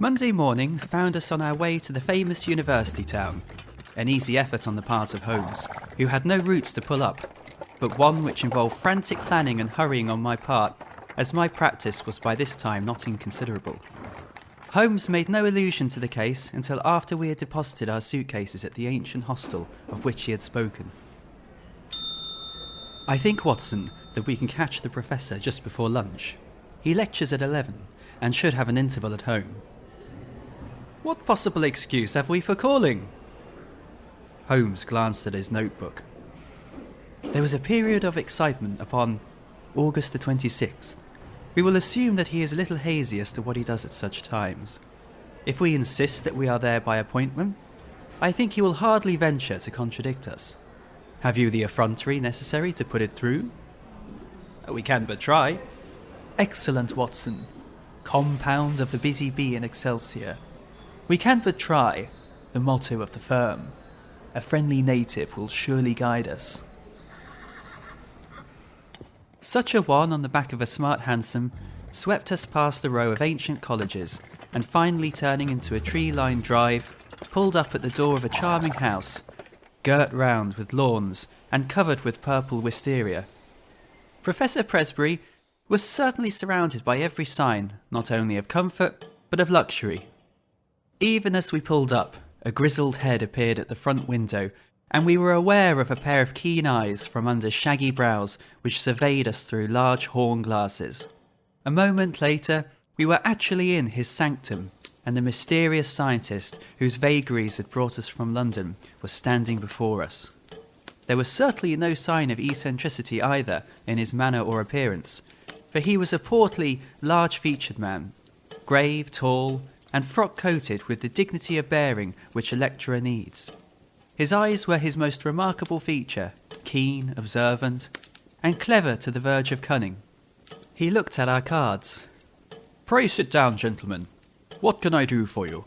Monday morning found us on our way to the famous university town. An easy effort on the part of Holmes, who had no routes to pull up, but one which involved frantic planning and hurrying on my part, as my practice was by this time not inconsiderable. Holmes made no allusion to the case until after we had deposited our suitcases at the ancient hostel of which he had spoken. I think, Watson, that we can catch the Professor just before lunch. He lectures at 11 and should have an interval at home. What possible excuse have we for calling? Holmes glanced at his notebook. There was a period of excitement upon August the 26th. We will assume that he is a little hazy as to what he does at such times. If we insist that we are there by appointment, I think he will hardly venture to contradict us. Have you the effrontery necessary to put it through? We can but try. Excellent, Watson. Compound of the busy bee and Excelsior. We can but try, the motto of the firm. A friendly native will surely guide us. Such a one on the back of a smart hansom swept us past a row of ancient colleges and finally turning into a tree-lined drive, pulled up at the door of a charming house, girt round with lawns and covered with purple wisteria. Professor Presbury was certainly surrounded by every sign, not only of comfort, but of luxury. Even as we pulled up, a grizzled head appeared at the front window, and we were aware of a pair of keen eyes from under shaggy brows which surveyed us through large horn glasses. A moment later, we were actually in his sanctum, and the mysterious scientist whose vagaries had brought us from London was standing before us. There was certainly no sign of eccentricity either in his manner or appearance, for he was a portly, large-featured man, grave, tall, and frock-coated with the dignity of bearing which a lecturer needs. His eyes were his most remarkable feature, keen, observant, and clever to the verge of cunning. He looked at our cards. "Pray sit down, gentlemen. What can I do for you?"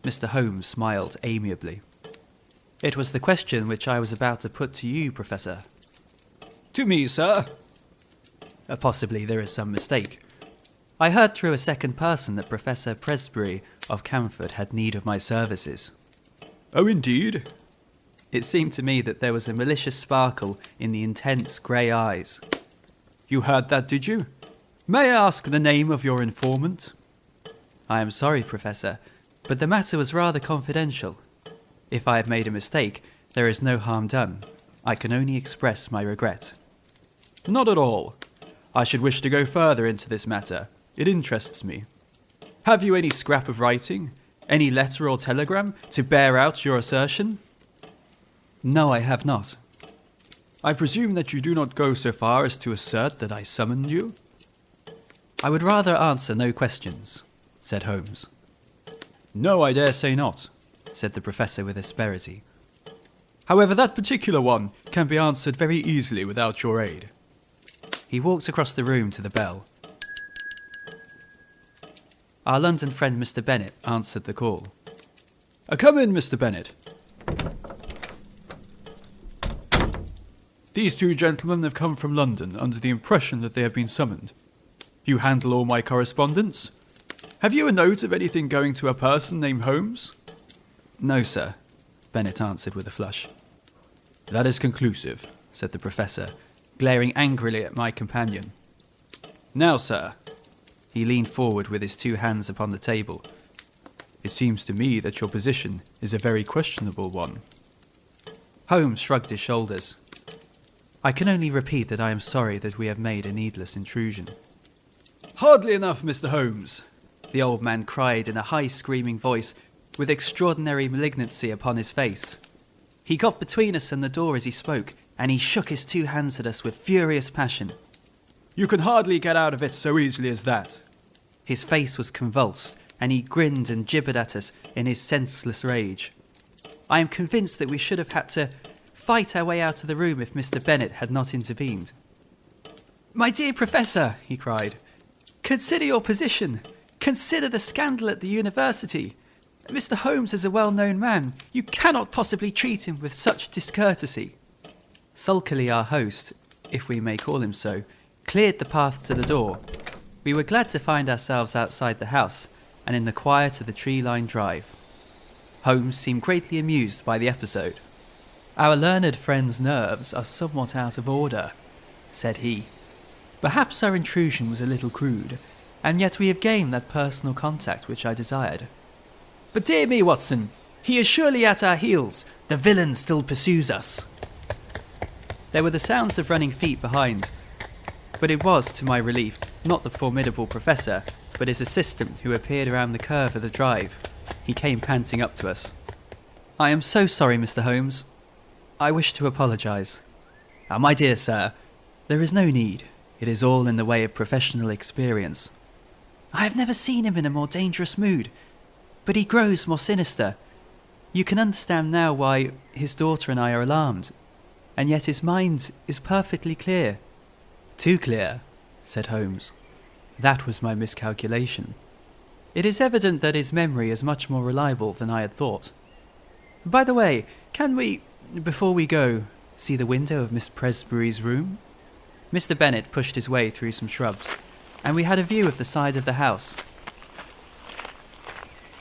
Mr. Holmes smiled amiably. "It was the question which I was about to put to you, Professor." "To me, sir?" Possibly there is some mistake. I heard through a second person that Professor Presbury of Camford had need of my services." "Oh, indeed?" It seemed to me that there was a malicious sparkle in the intense grey eyes. "You heard that, did you? May I ask the name of your informant?" "I am sorry, Professor, but the matter was rather confidential. If I have made a mistake, there is no harm done. I can only express my regret." "Not at all. I should wish to go further into this matter. It interests me. Have you any scrap of writing, any letter or telegram, to bear out your assertion?" "No, I have not." "I presume that you do not go so far as to assert that I summoned you?" "I would rather answer no questions," said Holmes. "No, I dare say not," said the Professor with asperity. "However, that particular one can be answered very easily without your aid." He walked across the room to the bell. Our London friend Mr. Bennet answered the call. "Come in, Mr. Bennet. These two gentlemen have come from London under the impression that they have been summoned. You handle all my correspondence? Have you a note of anything going to a person named Holmes?" "No, sir," Bennet answered with a flush. "That is conclusive," said the Professor, glaring angrily at my companion. "Now, sir," he leaned forward with his two hands upon the table, "it seems to me that your position is a very questionable one." Holmes shrugged his shoulders. "I can only repeat that I am sorry that we have made a needless intrusion." "Hardly enough, Mr. Holmes," the old man cried in a high screaming voice with extraordinary malignancy upon his face. He got between us and the door as he spoke, and he shook his two hands at us with furious passion. "You can hardly get out of it so easily as that." His face was convulsed, and he grinned and gibbered at us in his senseless rage. I am convinced that we should have had to fight our way out of the room if Mr. Bennet had not intervened. "My dear Professor," he cried, "consider your position. Consider the scandal at the university. Mr. Holmes is a well-known man. You cannot possibly treat him with such discourtesy." Sulkily our host, if we may call him so, cleared the path to the door. We were glad to find ourselves outside the house, and in the quiet of the tree-lined drive. Holmes seemed greatly amused by the episode. "Our learned friend's nerves are somewhat out of order," said he. "Perhaps our intrusion was a little crude, and yet we have gained that personal contact which I desired. But dear me, Watson, he is surely at our heels. The villain still pursues us." There were the sounds of running feet behind, but it was, to my relief, not the formidable professor, but his assistant who appeared around the curve of the drive. He came panting up to us. "I am so sorry, Mr. Holmes. I wish to apologise." "Ah, my dear sir, there is no need. It is all in the way of professional experience." "I have never seen him in a more dangerous mood, but he grows more sinister. You can understand now why his daughter and I are alarmed, and yet his mind is perfectly clear." "Too clear," said Holmes. "That was my miscalculation. It is evident that his memory is much more reliable than I had thought. By the way, can we, before we go, see the window of Miss Presbury's room?" Mr. Bennet pushed his way through some shrubs, and we had a view of the side of the house.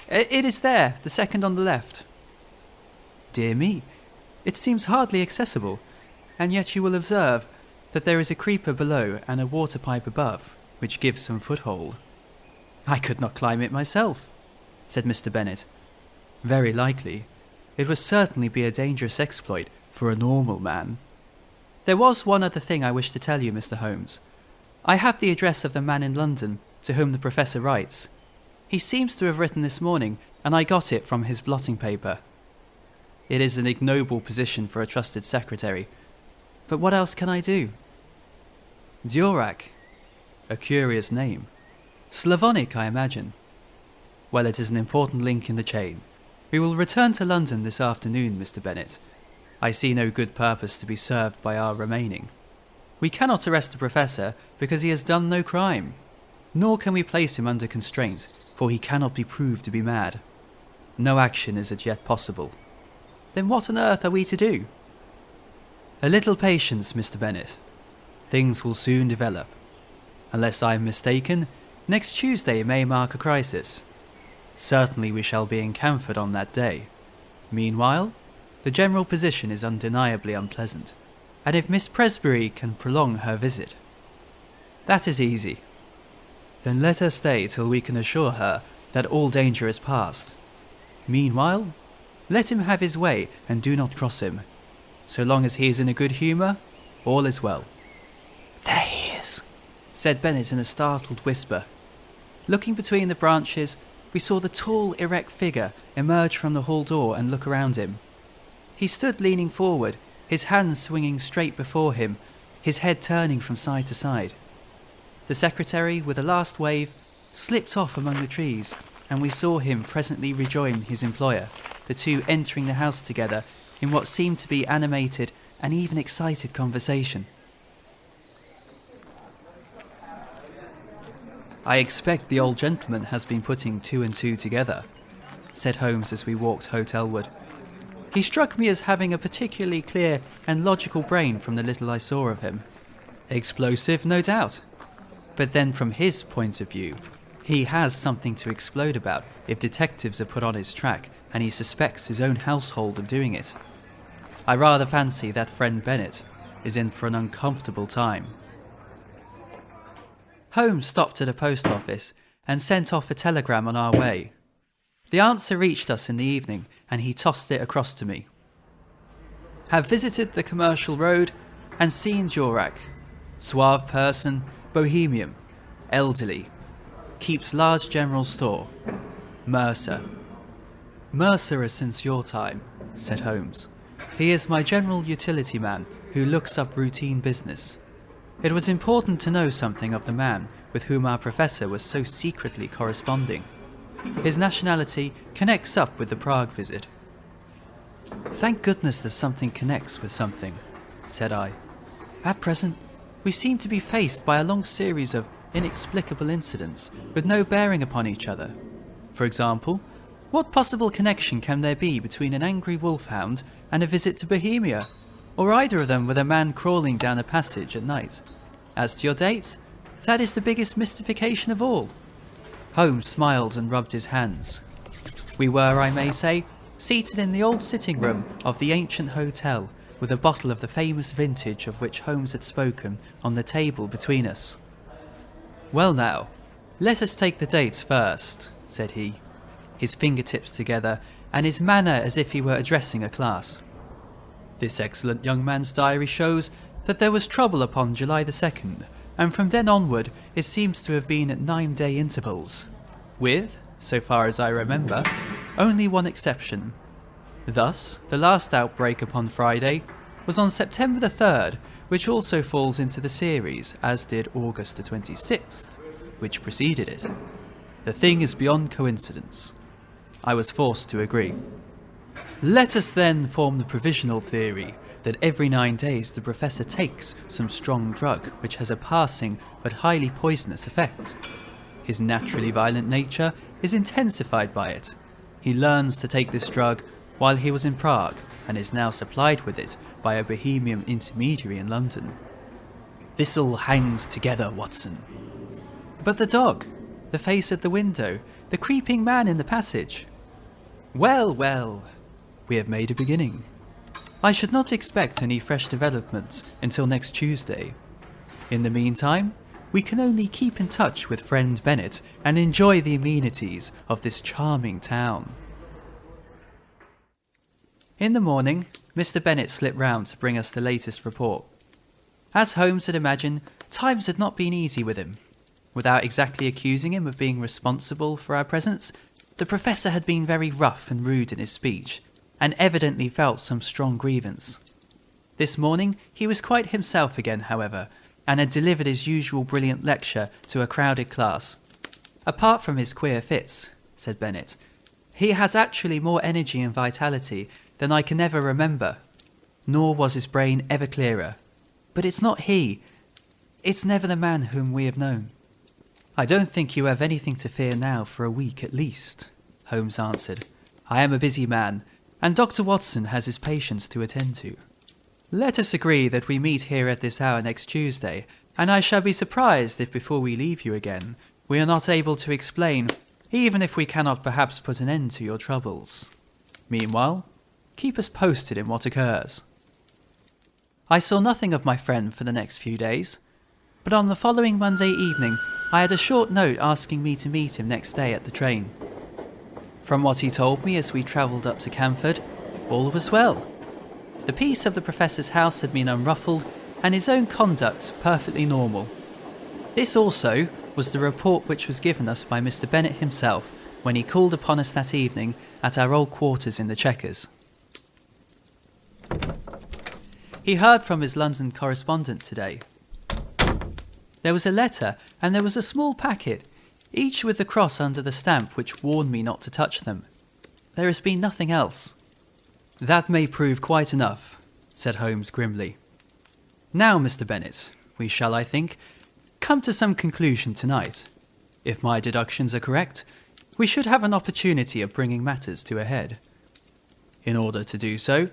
"It is there, the second on the left." "Dear me, it seems hardly accessible, and yet you will observe that there is a creeper below and a water pipe above, which gives some foothold." "I could not climb it myself," said Mr. Bennet. "Very likely. It would certainly be a dangerous exploit for a normal man. There was one other thing I wish to tell you, Mr. Holmes. I have the address of the man in London to whom the professor writes. He seems to have written this morning, and I got it from his blotting paper. It is an ignoble position for a trusted secretary, but what else can I do?" "Dvorak. A curious name. Slavonic, I imagine. Well, it is an important link in the chain. We will return to London this afternoon, Mr. Bennet. I see no good purpose to be served by our remaining. We cannot arrest the professor because he has done no crime, nor can we place him under constraint, for he cannot be proved to be mad. No action is as yet possible. Then what on earth are we to do?" "A little patience, Mr. Bennet. Things will soon develop. Unless I am mistaken, next Tuesday may mark a crisis. Certainly we shall be in Camford on that day. Meanwhile, the general position is undeniably unpleasant, and if Miss Presbury can prolong her visit—" "That is easy." "Then let her stay till we can assure her that all danger is past. Meanwhile, let him have his way and do not cross him. So long as he is in a good humour, all is well." "There he is," said Bennet in a startled whisper. Looking between the branches, we saw the tall, erect figure emerge from the hall door and look around him. He stood leaning forward, his hands swinging straight before him, his head turning from side to side. The secretary, with a last wave, slipped off among the trees, and we saw him presently rejoin his employer, the two entering the house together in what seemed to be animated and even excited conversation. "I expect the old gentleman has been putting two and two together," said Holmes as we walked hotelward. "He struck me as having a particularly clear and logical brain from the little I saw of him. Explosive, no doubt. But then from his point of view, he has something to explode about if detectives are put on his track and he suspects his own household of doing it. I rather fancy that friend Bennet is in for an uncomfortable time." Holmes stopped at a post office and sent off a telegram on our way. The answer reached us in the evening, and he tossed it across to me. "Have visited the Commercial Road and seen Dvorak. Suave person, bohemian, elderly. Keeps large general store. Mercer." "Mercer is since your time," said Holmes. "He is my general utility man who looks up routine business. It was important to know something of the man with whom our professor was so secretly corresponding. His nationality connects up with the Prague visit." "Thank goodness that something connects with something," said I. "At present, we seem to be faced by a long series of inexplicable incidents with no bearing upon each other. For example, what possible connection can there be between an angry wolfhound and a visit to Bohemia, or either of them with a man crawling down a passage at night? As to your dates, that is the biggest mystification of all. Holmes smiled and rubbed his hands. We were, I may say, seated in the old sitting room of the ancient hotel, with a bottle of the famous vintage of which Holmes had spoken on the table between us. "Well now, let us take the dates first," said he, his fingertips together and his manner as if he were addressing a class. "This excellent young man's diary shows that there was trouble upon July the 2nd, and from then onward it seems to have been at 9-day intervals, with, so far as I remember, only one exception. Thus, the last outbreak upon Friday was on September the 3rd, which also falls into the series, as did August the 26th, which preceded it. The thing is beyond coincidence." I was forced to agree. "Let us then form the provisional theory that every 9 days the Professor takes some strong drug which has a passing but highly poisonous effect. His naturally violent nature is intensified by it. He learns to take this drug while he was in Prague and is now supplied with it by a Bohemian intermediary in London. This all hangs together, Watson." "But the dog, the face at the window, the creeping man in the passage." "Well, well, we have made a beginning. I should not expect any fresh developments until next Tuesday. In the meantime, we can only keep in touch with friend Bennett and enjoy the amenities of this charming town." In the morning, Mr. Bennett slipped round to bring us the latest report. As Holmes had imagined, times had not been easy with him. Without exactly accusing him of being responsible for our presence, the Professor had been very rough and rude in his speech, and evidently felt some strong grievance. This morning he was quite himself again, however, and had delivered his usual brilliant lecture to a crowded class. "Apart from his queer fits," said Bennett, "he has actually more energy and vitality than I can ever remember, nor was his brain ever clearer. But it's not he. It's never the man whom we have known." "I don't think you have anything to fear now for a week at least," Holmes answered. "I am a busy man, and Dr. Watson has his patients to attend to. Let us agree that we meet here at this hour next Tuesday, and I shall be surprised if before we leave you again, we are not able to explain, even if we cannot perhaps put an end to your troubles. Meanwhile, keep us posted in what occurs." I saw nothing of my friend for the next few days, but on the following Monday evening I had a short note asking me to meet him next day at the train. From what he told me as we travelled up to Camford, all was well. The peace of the Professor's house had been unruffled, and his own conduct perfectly normal. This also was the report which was given us by Mr. Bennett himself when he called upon us that evening at our old quarters in the Chequers. He heard from his London correspondent today. There was a letter, and there was a small packet, each with the cross under the stamp which warned me not to touch them. There has been nothing else. "That may prove quite enough," said Holmes grimly. "Now, Mr. Bennett, we shall, I think, come to some conclusion tonight. If my deductions are correct, we should have an opportunity of bringing matters to a head. In order to do so,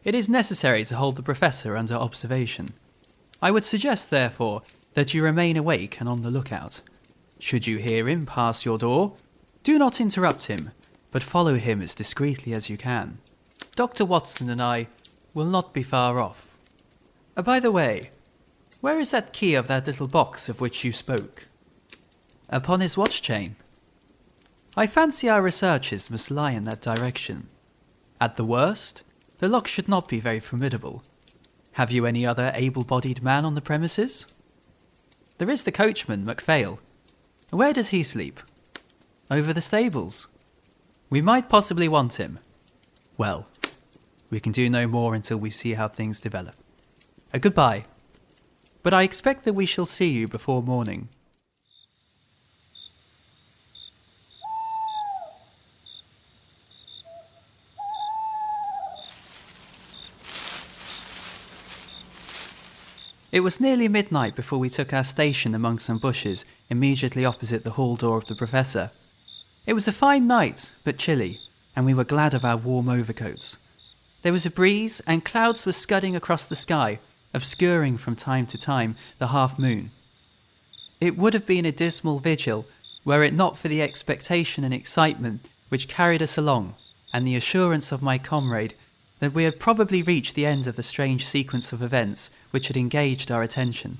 it is necessary to hold the Professor under observation. I would suggest, therefore, that you remain awake and on the lookout. Should you hear him pass your door, do not interrupt him, but follow him as discreetly as you can. Dr. Watson and I will not be far off. By the way, where is that key of that little box of which you spoke?" "Upon his watch chain." "I fancy our researches must lie in that direction. At the worst, the lock should not be very formidable. Have you any other able-bodied man on the premises?" "There is the coachman, MacPhail. Where does he sleep?" "Over the stables." "We might possibly want him. Well, we can do no more until we see how things develop. Goodbye. But I expect that we shall see you before morning." It was nearly midnight before we took our station among some bushes immediately opposite the hall door of the Professor. It was a fine night, but chilly, and we were glad of our warm overcoats. There was a breeze, and clouds were scudding across the sky, obscuring from time to time the half-moon. It would have been a dismal vigil, were it not for the expectation and excitement which carried us along, and the assurance of my comrade that we had probably reached the end of the strange sequence of events which had engaged our attention.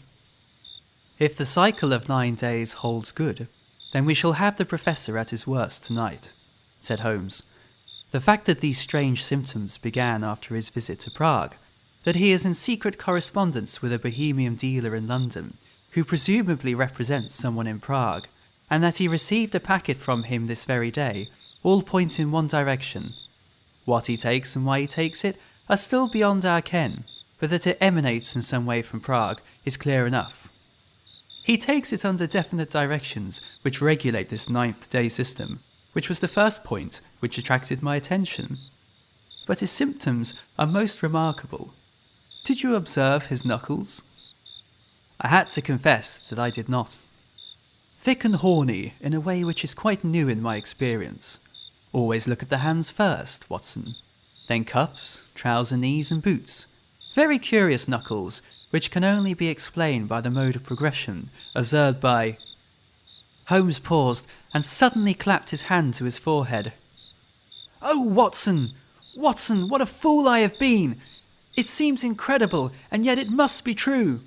If the cycle of 9 days holds good, then we shall have the Professor at his worst tonight, said Holmes. The fact that these strange symptoms began after his visit to Prague, that he is in secret correspondence with a Bohemian dealer in London, who presumably represents someone in Prague, and that he received a packet from him this very day, all point in one direction. What he takes and why he takes it are still beyond our ken, but that it emanates in some way from Prague is clear enough. He takes it under definite directions which regulate this 9th day system, which was the first point which attracted my attention. But his symptoms are most remarkable. Did you observe his knuckles? I had to confess that I did not. Thick and horny in a way which is quite new in my experience. Always look at the hands first, Watson. Then cuffs, trouser knees and boots. Very curious knuckles, which can only be explained by the mode of progression observed by... Holmes paused and suddenly clapped his hand to his forehead. Oh, Watson! Watson, what a fool I have been! It seems incredible, and yet it must be true.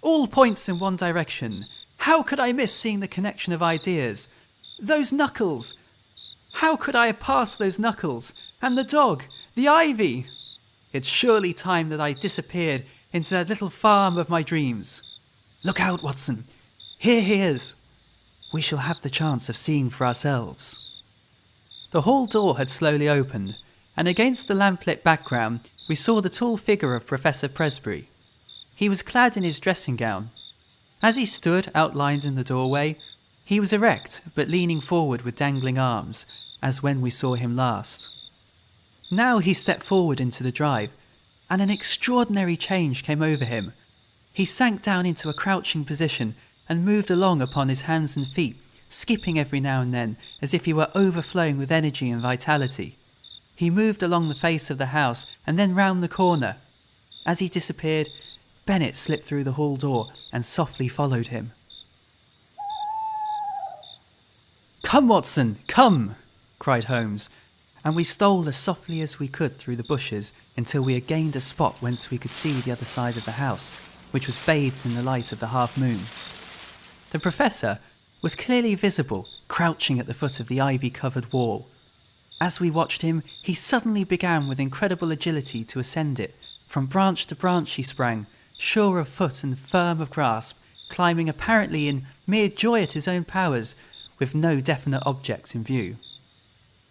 All points in one direction. How could I miss seeing the connection of ideas? Those knuckles! How could I have passed those knuckles? And the dog! The ivy! It's surely time that I disappeared into that little farm of my dreams. Look out, Watson. Here he is. We shall have the chance of seeing for ourselves. The hall door had slowly opened, and against the lamplit background we saw the tall figure of Professor Presbury. He was clad in his dressing gown. As he stood outlined in the doorway, he was erect but leaning forward with dangling arms, as when we saw him last. Now he stepped forward into the drive, and an extraordinary change came over him. He sank down into a crouching position and moved along upon his hands and feet, skipping every now and then as if he were overflowing with energy and vitality. He moved along the face of the house and then round the corner. As he disappeared, Bennett slipped through the hall door and softly followed him. "Come, Watson, come!" cried Holmes, and we stole as softly as we could through the bushes until we had gained a spot whence we could see the other side of the house, which was bathed in the light of the half-moon. The Professor was clearly visible, crouching at the foot of the ivy-covered wall. As we watched him, he suddenly began with incredible agility to ascend it. From branch to branch he sprang, sure of foot and firm of grasp, climbing apparently in mere joy at his own powers, with no definite object in view.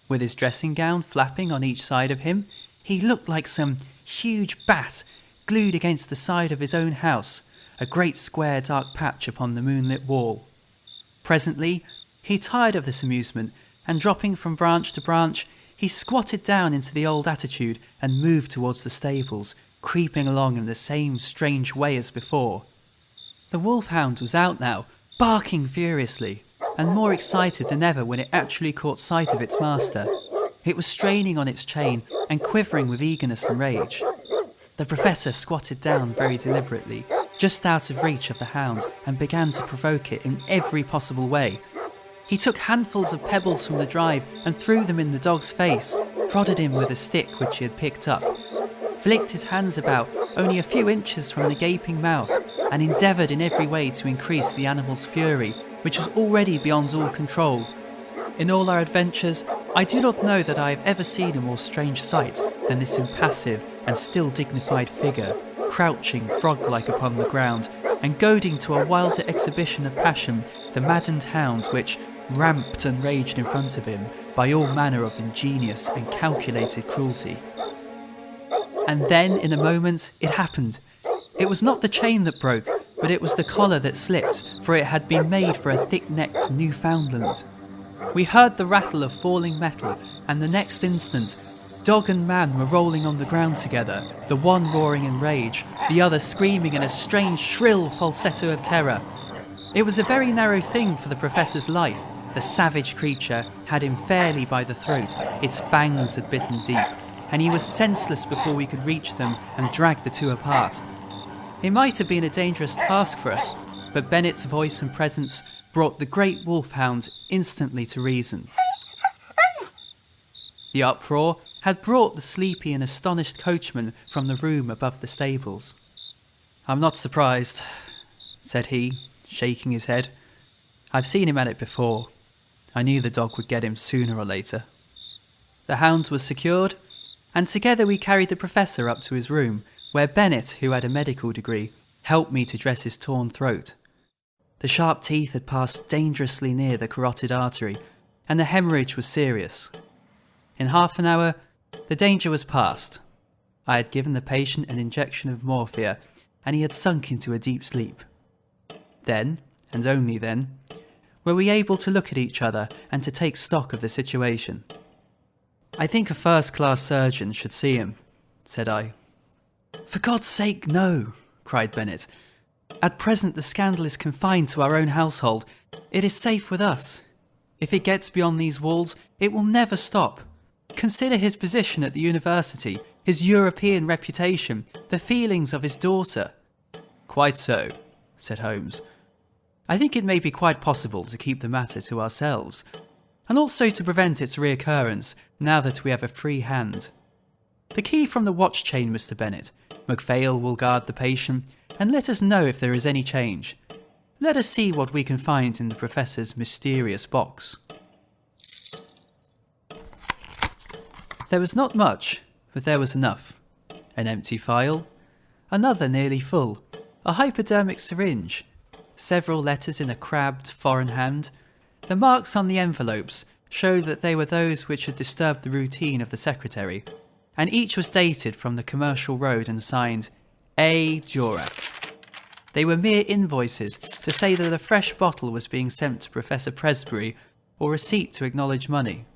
With his dressing gown flapping on each side of him, he looked like some huge bat glued against the side of his own house, a great square dark patch upon the moonlit wall. Presently, he tired of this amusement, and dropping from branch to branch, he squatted down into the old attitude and moved towards the stables, creeping along in the same strange way as before. The wolfhound was out now, barking furiously, and more excited than ever when it actually caught sight of its master. It was straining on its chain and quivering with eagerness and rage. The Professor squatted down very deliberately, just out of reach of the hound, and began to provoke it in every possible way. He took handfuls of pebbles from the drive and threw them in the dog's face, prodded him with a stick which he had picked up, flicked his hands about only a few inches from the gaping mouth, and endeavoured in every way to increase the animal's fury, which was already beyond all control. In all our adventures, I do not know that I have ever seen a more strange sight than this impassive and still dignified figure, crouching frog-like upon the ground, and goading to a wilder exhibition of passion the maddened hound which ramped and raged in front of him by all manner of ingenious and calculated cruelty. And then, in a moment, it happened. It was not the chain that broke, but it was the collar that slipped, for it had been made for a thick-necked Newfoundland. We heard the rattle of falling metal, and the next instant, dog and man were rolling on the ground together, the one roaring in rage, the other screaming in a strange, shrill falsetto of terror. It was a very narrow thing for the Professor's life. The savage creature had him fairly by the throat, its fangs had bitten deep, and he was senseless before we could reach them and drag the two apart. It might have been a dangerous task for us, but Bennett's voice and presence brought the great wolfhound instantly to reason. The uproar had brought the sleepy and astonished coachman from the room above the stables. "I'm not surprised," said he, shaking his head. "I've seen him at it before. I knew the dog would get him sooner or later." The hound was secured, and together we carried the professor up to his room, where Bennett, who had a medical degree, helped me to dress his torn throat. The sharp teeth had passed dangerously near the carotid artery, and the hemorrhage was serious. In half an hour, the danger was past. I had given the patient an injection of morphia, and he had sunk into a deep sleep. Then, and only then, were we able to look at each other and to take stock of the situation. "I think a first-class surgeon should see him," said I. "For God's sake, no," cried Bennett. "At present the scandal is confined to our own household. It is safe with us. If it gets beyond these walls, it will never stop. Consider his position at the university, his European reputation, the feelings of his daughter." "Quite so," said Holmes. "I think it may be quite possible to keep the matter to ourselves, and also to prevent its reoccurrence now that we have a free hand. The key from the watch chain, Mr. Bennett. MacPhail will guard the patient, and let us know if there is any change. Let us see what we can find in the professor's mysterious box." There was not much, but there was enough. An empty phial, another nearly full, a hypodermic syringe, several letters in a crabbed foreign hand. The marks on the envelopes showed that they were those which had disturbed the routine of the secretary, and each was dated from the Commercial Road and signed A. Jorak. They were mere invoices to say that a fresh bottle was being sent to Professor Presbury, or receipt to acknowledge money.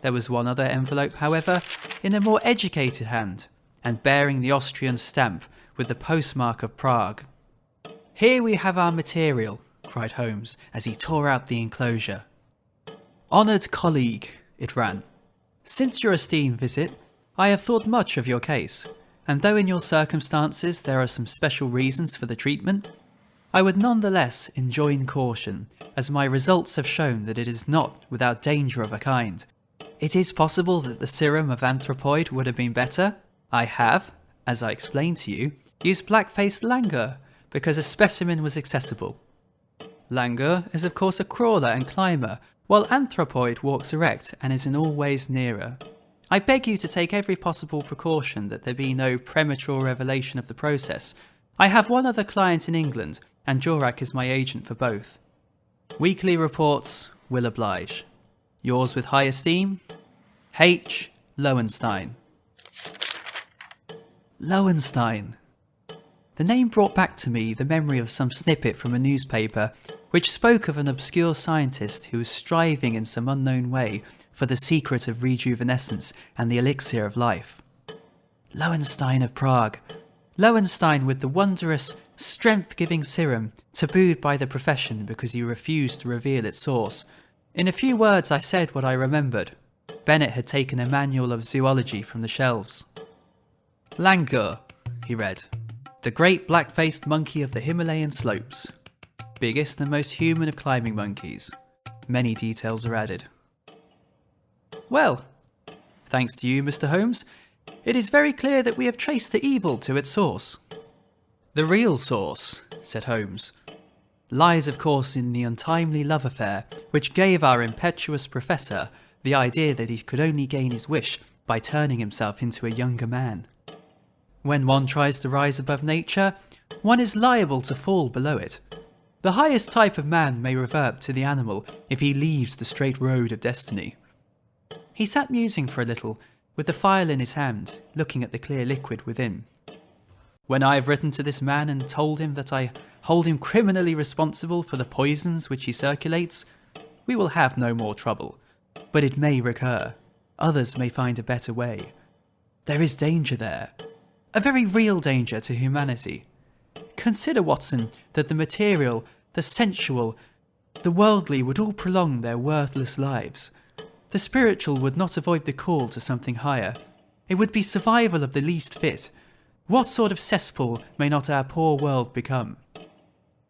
There was one other envelope, however, in a more educated hand, and bearing the Austrian stamp with the postmark of Prague. "Here we have our material," cried Holmes as he tore out the enclosure. "Honoured colleague," it ran. "Since your esteemed visit, I have thought much of your case, and though in your circumstances there are some special reasons for the treatment, I would nonetheless enjoin caution, as my results have shown that it is not without danger of a kind. It is possible that the serum of anthropoid would have been better. I have, as I explained to you, used black-faced langur because a specimen was accessible. Langur is of course a crawler and climber, while anthropoid walks erect and is in all ways nearer. I beg you to take every possible precaution that there be no premature revelation of the process. I have one other client in England, and Jorak is my agent for both. Weekly reports will oblige. Yours with high esteem, H. Lowenstein." Lowenstein. The name brought back to me the memory of some snippet from a newspaper which spoke of an obscure scientist who was striving in some unknown way for the secret of rejuvenescence and the elixir of life. Lowenstein of Prague. Lowenstein with the wondrous, strength-giving serum, tabooed by the profession because he refused to reveal its source. In a few words I said what I remembered. Bennett had taken a manual of zoology from the shelves. "Langur," he read. "The great black-faced monkey of the Himalayan slopes. Biggest and most human of climbing monkeys." Many details are added. "Well, thanks to you, Mr. Holmes, it is very clear that we have traced the evil to its source." "The real source," said Holmes, "lies of course in the untimely love affair which gave our impetuous professor the idea that he could only gain his wish by turning himself into a younger man. When one tries to rise above nature, one is liable to fall below it. The highest type of man may revert to the animal if he leaves the straight road of destiny." He sat musing for a little, with the phial in his hand, looking at the clear liquid within. "When I have written to this man and told him that I hold him criminally responsible for the poisons which he circulates, we will have no more trouble. But it may recur. Others may find a better way. There is danger there. A very real danger to humanity. Consider, Watson, that the material, the sensual, the worldly would all prolong their worthless lives. The spiritual would not avoid the call to something higher. It would be survival of the least fit. What sort of cesspool may not our poor world become?"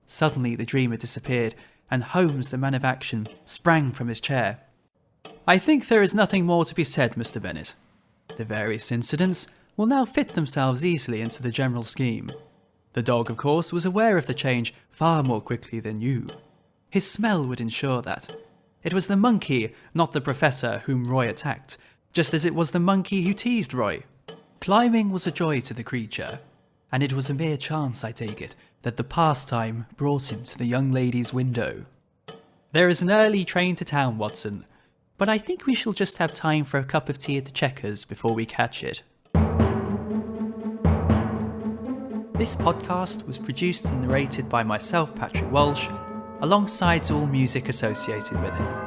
Suddenly the dreamer disappeared, and Holmes, the man of action, sprang from his chair. "I think there is nothing more to be said, Mr. Bennet. The various incidents will now fit themselves easily into the general scheme. The dog, of course, was aware of the change far more quickly than you. His smell would ensure that. It was the monkey, not the professor, whom Roy attacked, just as it was the monkey who teased Roy. Climbing was a joy to the creature, and it was a mere chance, I take it, that the pastime brought him to the young lady's window. There is an early train to town, Watson, but I think we shall just have time for a cup of tea at the Checkers before we catch it." This podcast was produced and narrated by myself, Patrick Walsh, alongside all music associated with it.